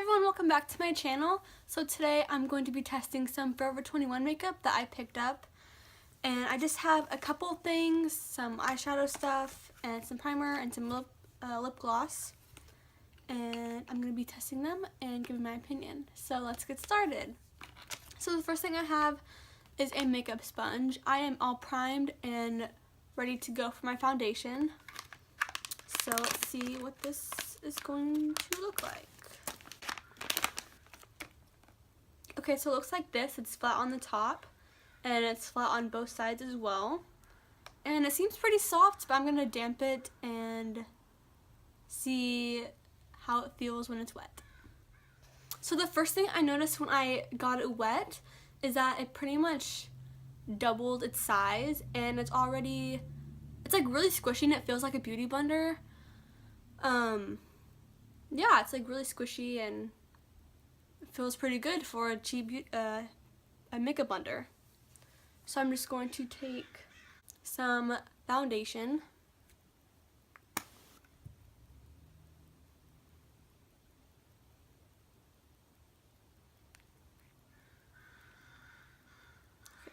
everyone, welcome back to my channel. So today I'm going to be testing some Forever 21 makeup that I picked up. And I just have a couple things, some eyeshadow stuff, and some primer, and some lip gloss. And I'm going to be testing them and giving my opinion. So let's get started. So the first thing I have is a makeup sponge. I am all primed and ready to go for my foundation. So let's see what this is going to look like. Okay, so it looks like this. It's flat on the top and it's flat on both sides as well. And it seems pretty soft, but I'm going to damp it and see how it feels when it's wet. So the first thing I noticed when I got it wet is that it pretty much doubled its size, and it's like really squishy and it feels like a beauty blender. Yeah, it's like really squishy and it feels pretty good for a cheap a makeup blender. So I'm just going to take some foundation. Okay,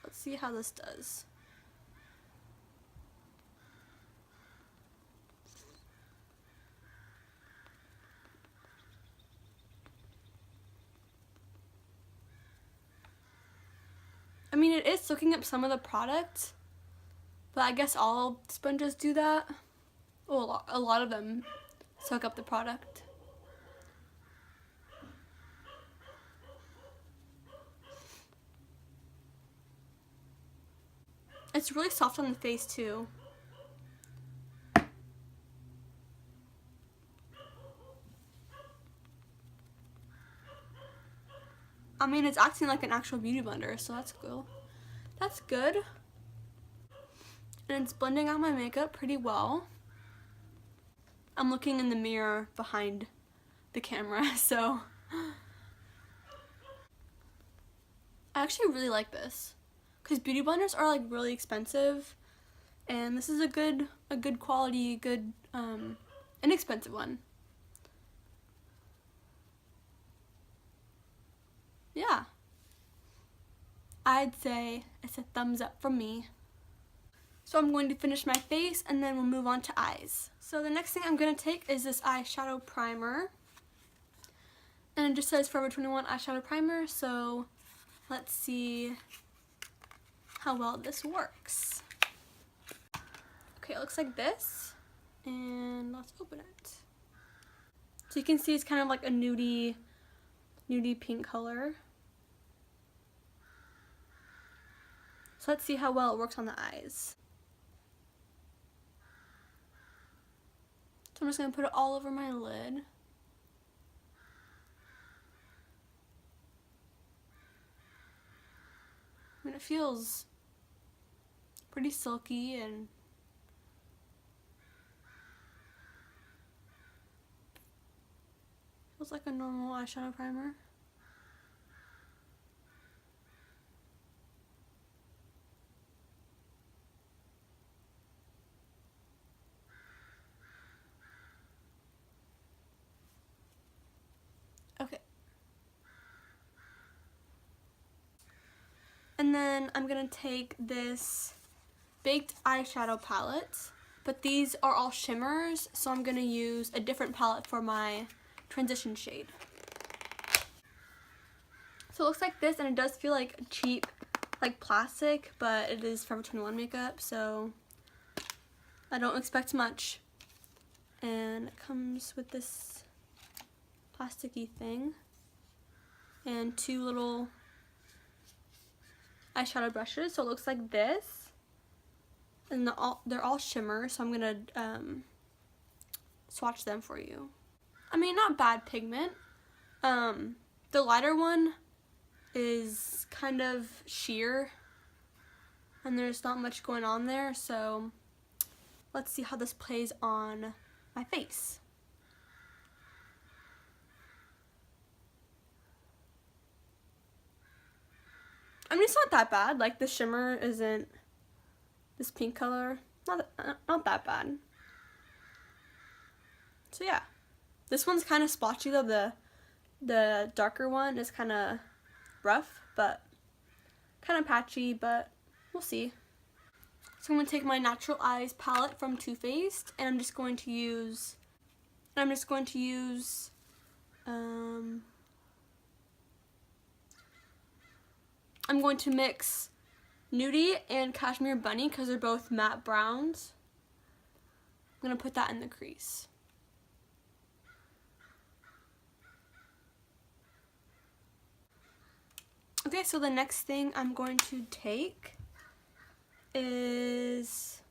let's see how this does. I mean, it is soaking up some of the product, but I guess all sponges do that. Well, a lot of them soak up the product. It's really soft on the face too. I mean, it's acting like an actual beauty blender, so that's cool. That's good. And it's blending out my makeup pretty well. I'm looking in the mirror behind the camera, so I actually really like this, because beauty blenders are like really expensive, and this is a good quality, inexpensive one. Yeah, I'd say it's a thumbs up from me. So I'm going to finish my face and then we'll move on to eyes. So the next thing I'm going to take is this eyeshadow primer. And it just says Forever 21 eyeshadow primer, so let's see how well this works. Okay, it looks like this, and let's open it. So you can see it's kind of like a nudie pink color. So let's see how well it works on the eyes. So I'm just going to put it all over my lid. And it feels pretty silky and feels like a normal eyeshadow primer. Okay. And then I'm going to take this baked eyeshadow palette, but these are all shimmers, so I'm going to use a different palette for my transition shade. So it looks like this, and it does feel like cheap, like plastic, but it is Forever 21 makeup, so I don't expect much. And it comes with this plasticky thing and two little eyeshadow brushes, so it looks like this, and they're all shimmer, so I'm gonna swatch them for you. I mean, not bad pigment. The lighter one is kind of sheer and there's not much going on there, so let's see how this plays on my face. I mean, it's not that bad. Like, the shimmer isn't this pink color. Not that bad. So yeah, this one's kind of splotchy though. The darker one is kind of rough, but kind of patchy, but we'll see. So I'm going to take my Natural Eyes palette from Too Faced, and I'm going to use I'm going to mix Nudie and Cashmere Bunny because they're both matte browns. I'm going to put that in the crease. Okay, so the next thing I'm going to take is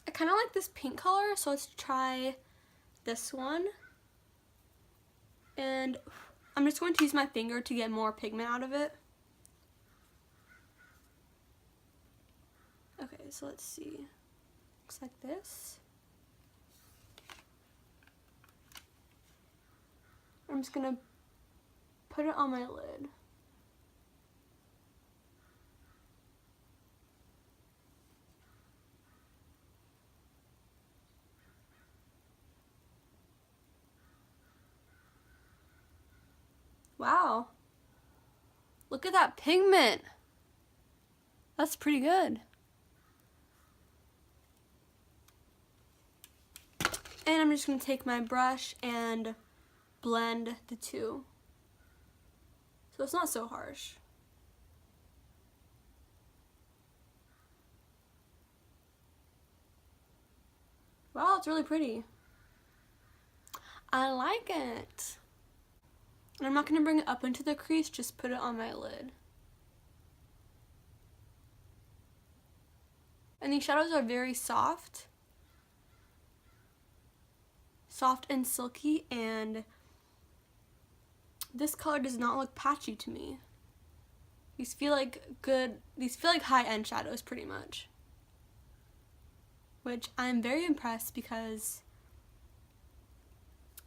I kind of like this pink color, so let's try this one. And I'm just going to use my finger to get more pigment out of it. Okay, so let's see. Looks like this. I'm just gonna put it on my lid. Wow. Look at that pigment. That's pretty good. And I'm just going to take my brush and blend the two, so it's not so harsh. Wow, it's really pretty. I like it. And I'm not going to bring it up into the crease, just put it on my lid. And these shadows are very soft and silky, and this color does not look patchy to me. These feel like high-end shadows pretty much. Which I'm very impressed because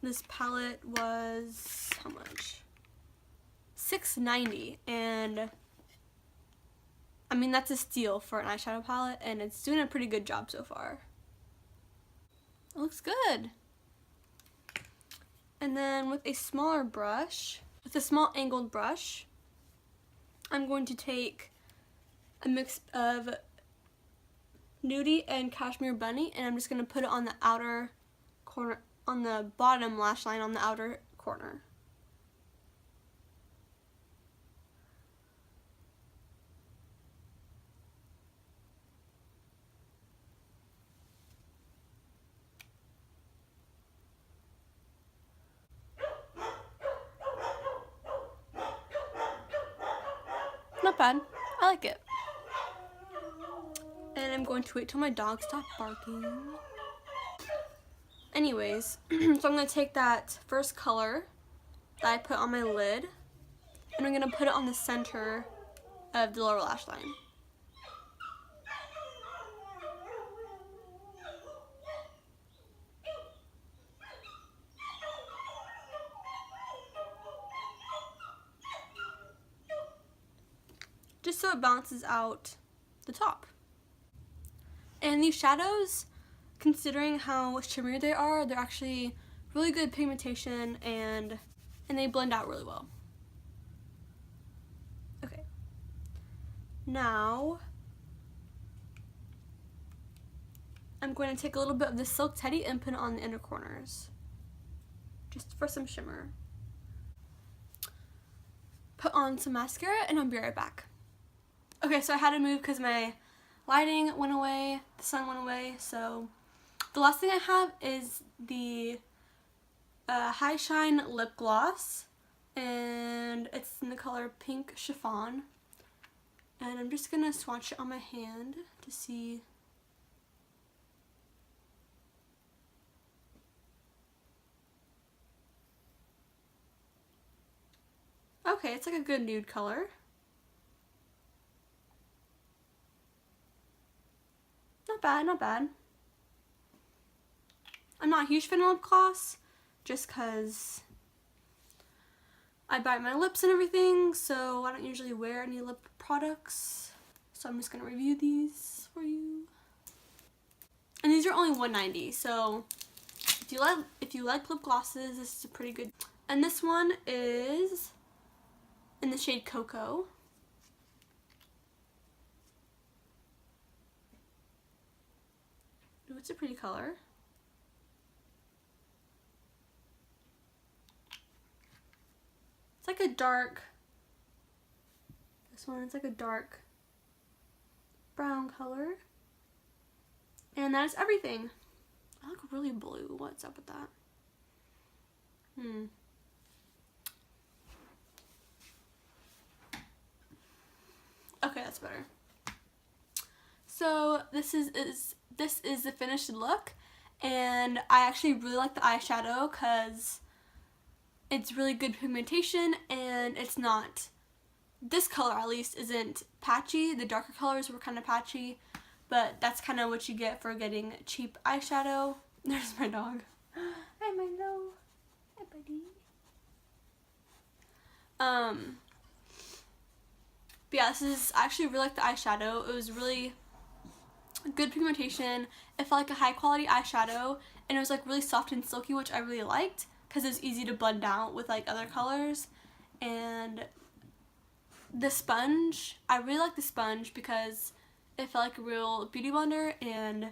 this palette was how much? $6.90, and I mean that's a steal for an eyeshadow palette, and it's doing a pretty good job so far. It looks good. And then with a smaller brush, with a small angled brush, I'm going to take a mix of Nudie and Cashmere Bunny, and I'm just going to put it on the outer corner, on the bottom lash line on the outer corner. Not bad. I like it. And I'm going to wait till my dog stops barking. Anyways, so I'm going to take that first color that I put on my lid, and I'm going to put it on the center of the lower lash line. Just so it balances out the top. And these shadows, considering how shimmery they are, they're actually really good pigmentation, and they blend out really well. Okay. Now, I'm going to take a little bit of the Silk Teddy and put it on the inner corners, just for some shimmer. Put on some mascara, and I'll be right back. Okay, so I had to move because my lighting went away, the sun went away, so the last thing I have is the High Shine Lip Gloss, and it's in the color Pink Chiffon, and I'm just going to swatch it on my hand to see. Okay, it's like a good nude color. Not bad, not bad. I'm not a huge fan of lip gloss, just because I bite my lips and everything, so I don't usually wear any lip products. So I'm just going to review these for you. And these are only $1.90, so if you like lip glosses, this is a pretty good. And this one is in the shade Cocoa. Ooh, it's a pretty color. It's like a dark, this one is like a dark brown color. And that is everything. I look really blue. What's up with that? Okay, that's better. So this is the finished look, and I actually really like the eyeshadow because it's really good pigmentation, and it's not, this color at least isn't patchy. The darker colors were kind of patchy, but that's kind of what you get for getting cheap eyeshadow. There's my dog. Hi, Milo. Hi, buddy. But yeah, this is, I actually really like the eyeshadow. It was really good pigmentation. It felt like a high quality eyeshadow, and it was like really soft and silky, which I really liked because it was easy to blend out with like other colors. And the sponge, I really like the sponge because it felt like a real beauty blender, and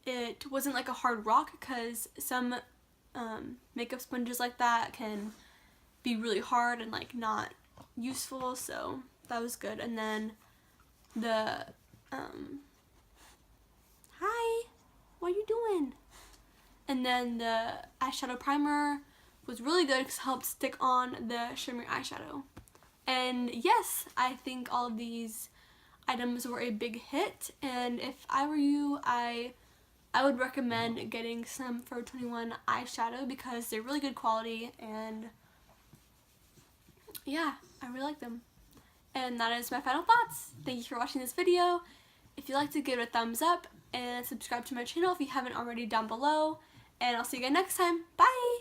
it wasn't like a hard rock, because some makeup sponges like that can be really hard and like not useful, so that was good. And then the hi, what are you doing? And then the eyeshadow primer was really good because it helped stick on the shimmery eyeshadow. And yes, I think all of these items were a big hit, and if I were you, I would recommend getting some Forever 21 eyeshadow because they're really good quality, and yeah, I really like them. And that is my final thoughts. Thank you for watching this video. If you liked it, give it a thumbs up and subscribe to my channel if you haven't already down below. And I'll see you again next time. Bye!